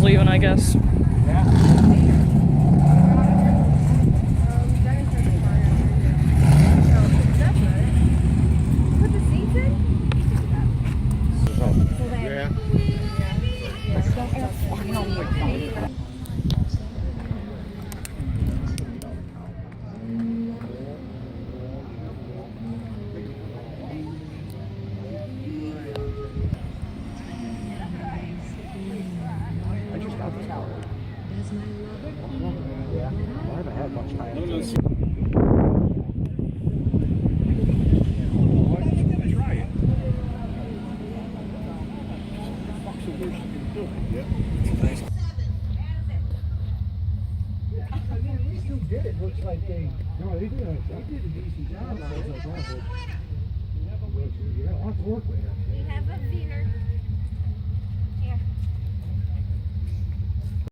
leaving, I guess. Looks like they did a decent job. Yeah, lots of work with it. We have a feeder.